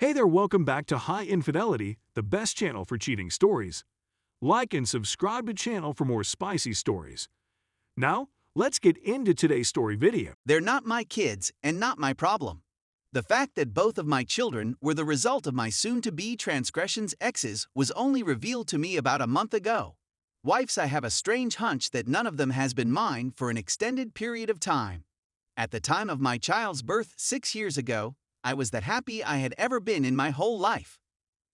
Hey there, welcome back to High Infidelity, the best channel for cheating stories. Like and subscribe to channel for more spicy stories. Now, let's get into today's story video. They're not my kids and not my problem. The fact that both of my children were the result of my soon-to-be transgressions exes was only revealed to me about a month ago. Wives, I have a strange hunch that none of them has been mine for an extended period of time. At the time of my child's birth 6 years ago, I was the happy I had ever been in my whole life.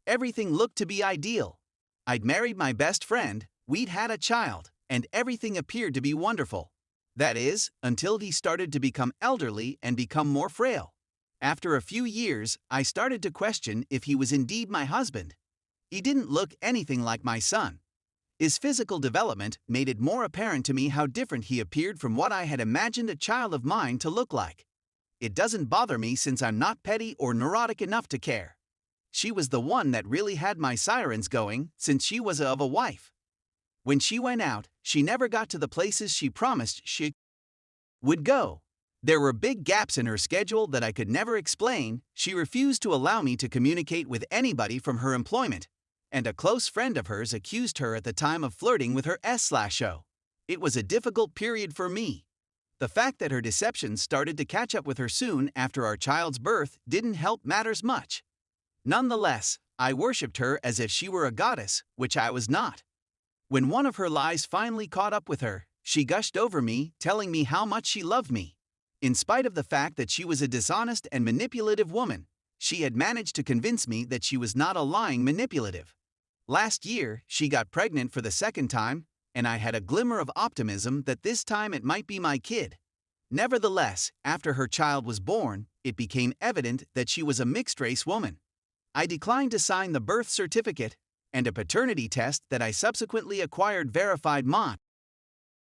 Everything looked to be ideal. I'd married my best friend, we'd had a child, and everything appeared to be wonderful. That is, until he started to become elderly and become more frail. After a few years, I started to question if he was indeed my husband. He didn't look anything like my son. His physical development made it more apparent to me how different he appeared from what I had imagined a child of mine to look like. It doesn't bother me since I'm not petty or neurotic enough to care. She was the one that really had my sirens going since she was of a wife. When she went out, she never got to the places she promised she would go. There were big gaps in her schedule that I could never explain. She refused to allow me to communicate with anybody from her employment, and a close friend of hers accused her at the time of flirting with her rslash. It was a difficult period for me. The fact that her deceptions started to catch up with her soon after our child's birth didn't help matters much. Nonetheless, I worshipped her as if she were a goddess, which I was not. When one of her lies finally caught up with her, she gushed over me, telling me how much she loved me. In spite of the fact that she was a dishonest and manipulative woman, she had managed to convince me that she was not a lying manipulative. Last year, she got pregnant for the second time, and I had a glimmer of optimism that this time it might be my kid. Nevertheless, after her child was born, it became evident that she was a mixed-race woman. I declined to sign the birth certificate, and a paternity test that I subsequently acquired verified my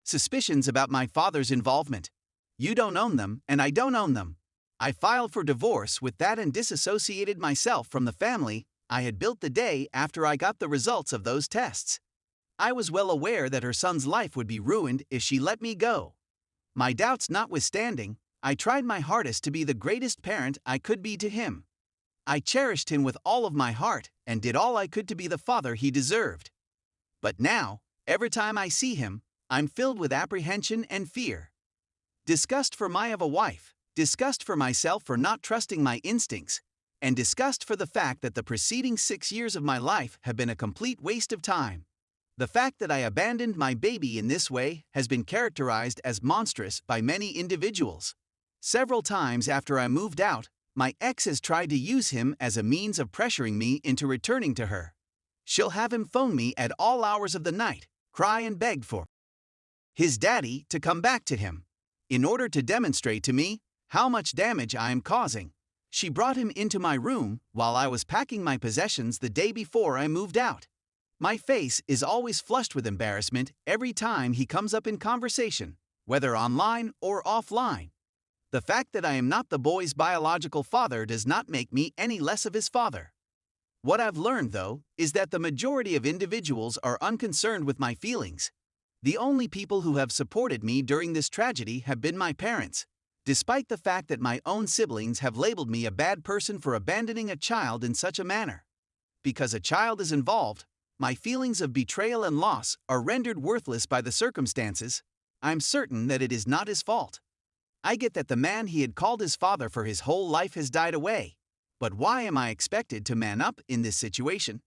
suspicions about my father's involvement. You don't own them, and I don't own them. I filed for divorce with that and disassociated myself from the family I had built the day after I got the results of those tests. I was well aware that her son's life would be ruined if she let me go. My doubts notwithstanding, I tried my hardest to be the greatest parent I could be to him. I cherished him with all of my heart and did all I could to be the father he deserved. But now, every time I see him, I'm filled with apprehension and fear. Disgust for my of a wife, disgust for myself for not trusting my instincts, and disgust for the fact that the preceding 6 years of my life have been a complete waste of time. The fact that I abandoned my baby in this way has been characterized as monstrous by many individuals. Several times after I moved out, my ex has tried to use him as a means of pressuring me into returning to her. She'll have him phone me at all hours of the night, cry and beg for his daddy to come back to him. In order to demonstrate to me how much damage I am causing, she brought him into my room while I was packing my possessions the day before I moved out. My face is always flushed with embarrassment every time he comes up in conversation, whether online or offline. The fact that I am not the boy's biological father does not make me any less of his father. What I've learned, though, is that the majority of individuals are unconcerned with my feelings. The only people who have supported me during this tragedy have been my parents, despite the fact that my own siblings have labeled me a bad person for abandoning a child in such a manner. Because a child is involved, my feelings of betrayal and loss are rendered worthless by the circumstances. I'm certain that it is not his fault. I get that the man he had called his father for his whole life has died away. But why am I expected to man up in this situation?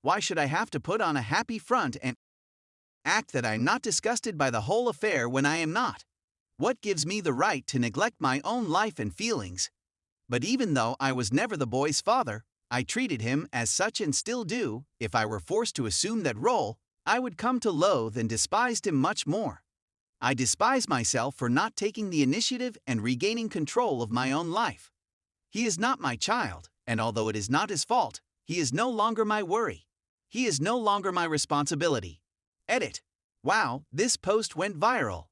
Why should I have to put on a happy front and act that I'm not disgusted by the whole affair when I am not? What gives me the right to neglect my own life and feelings? But even though I was never the boy's father, I treated him as such and still do. If I were forced to assume that role, I would come to loathe and despise him much more. I despise myself for not taking the initiative and regaining control of my own life. He is not my child, and although it is not his fault, he is no longer my worry. He is no longer my responsibility. Edit. Wow, this post went viral.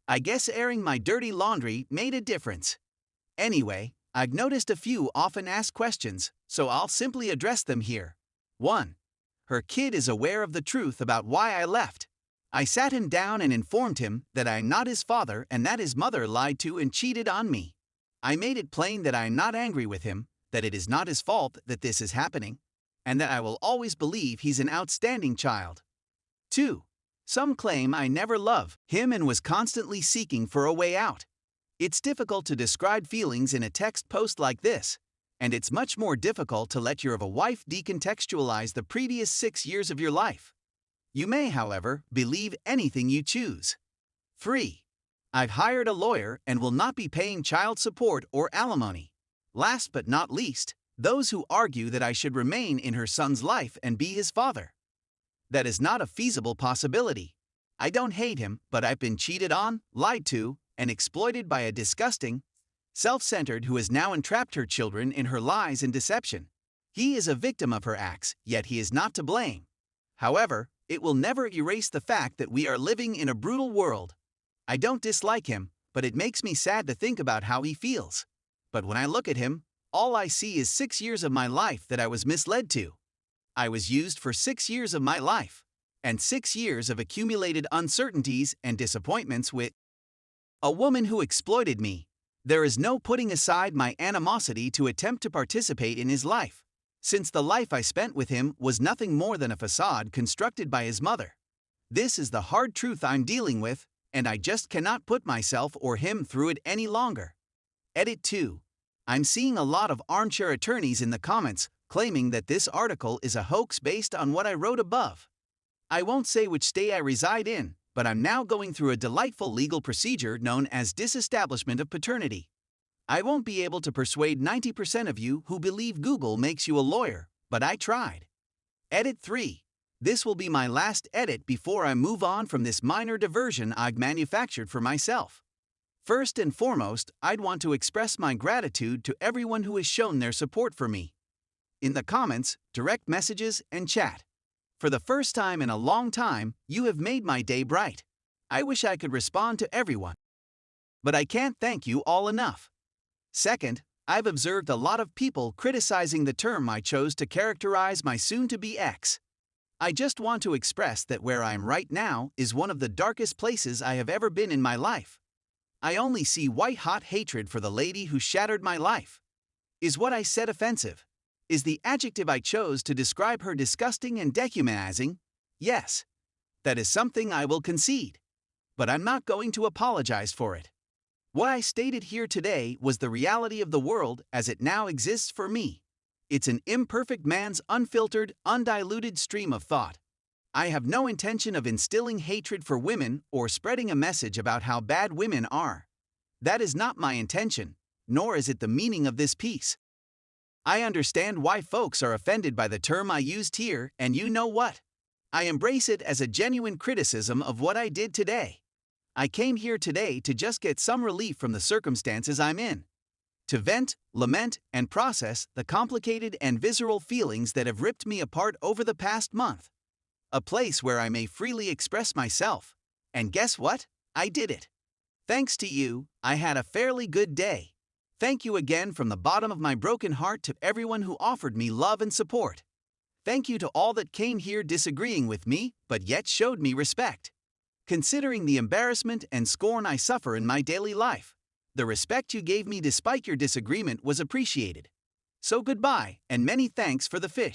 I guess airing my dirty laundry made a difference. Anyway, I've noticed a few often asked questions, so I'll simply address them here. 1. Her kid is aware of the truth about why I left. I sat him down and informed him that I am not his father and that his mother lied to and cheated on me. I made it plain that I am not angry with him, that it is not his fault that this is happening, and that I will always believe he's an outstanding child. 2. Some claim I never loved him and was constantly seeking for a way out. It's difficult to describe feelings in a text post like this, and it's much more difficult to let your wife decontextualize the previous 6 years of your life. You may, however, believe anything you choose. 3. I've hired a lawyer and will not be paying child support or alimony. Last but not least, those who argue that I should remain in her son's life and be his father. That is not a feasible possibility. I don't hate him, but I've been cheated on, lied to, and exploited by a disgusting, self-centered who has now entrapped her children in her lies and deception. He is a victim of her acts, yet he is not to blame. However, it will never erase the fact that we are living in a brutal world. I don't dislike him, but it makes me sad to think about how he feels. But when I look at him, all I see is 6 years of my life that I was misled to. I was used for 6 years of my life, and 6 years of accumulated uncertainties and disappointments with a woman who exploited me. There is no putting aside my animosity to attempt to participate in his life, since the life I spent with him was nothing more than a facade constructed by his mother. This is the hard truth I'm dealing with, and I just cannot put myself or him through it any longer. Edit 2. I'm seeing a lot of armchair attorneys in the comments claiming that this article is a hoax based on what I wrote above. I won't say which state I reside in, but I'm now going through a delightful legal procedure known as disestablishment of paternity. I won't be able to persuade 90% of you who believe Google makes you a lawyer, but I tried. Edit 3. This will be my last edit before I move on from this minor diversion I've manufactured for myself. First and foremost, I'd want to express my gratitude to everyone who has shown their support for me. In the comments, direct messages, and chat. For the first time in a long time, you have made my day bright. I wish I could respond to everyone, but I can't thank you all enough. Second, I've observed a lot of people criticizing the term I chose to characterize my soon-to-be ex. I just want to express that where I am right now is one of the darkest places I have ever been in my life. I only see white-hot hatred for the lady who shattered my life. Is what I said offensive? Is the adjective I chose to describe her disgusting and dehumanizing? Yes. That is something I will concede. But I'm not going to apologize for it. What I stated here today was the reality of the world as it now exists for me. It's an imperfect man's unfiltered, undiluted stream of thought. I have no intention of instilling hatred for women or spreading a message about how bad women are. That is not my intention, nor is it the meaning of this piece. I understand why folks are offended by the term I used here, and you know what? I embrace it as a genuine criticism of what I did today. I came here today to just get some relief from the circumstances I'm in. To vent, lament, and process the complicated and visceral feelings that have ripped me apart over the past month. A place where I may freely express myself. And guess what? I did it. Thanks to you, I had a fairly good day. Thank you again from the bottom of my broken heart to everyone who offered me love and support. Thank you to all that came here disagreeing with me, but yet showed me respect. Considering the embarrassment and scorn I suffer in my daily life, the respect you gave me despite your disagreement was appreciated. So goodbye, and many thanks for the fish.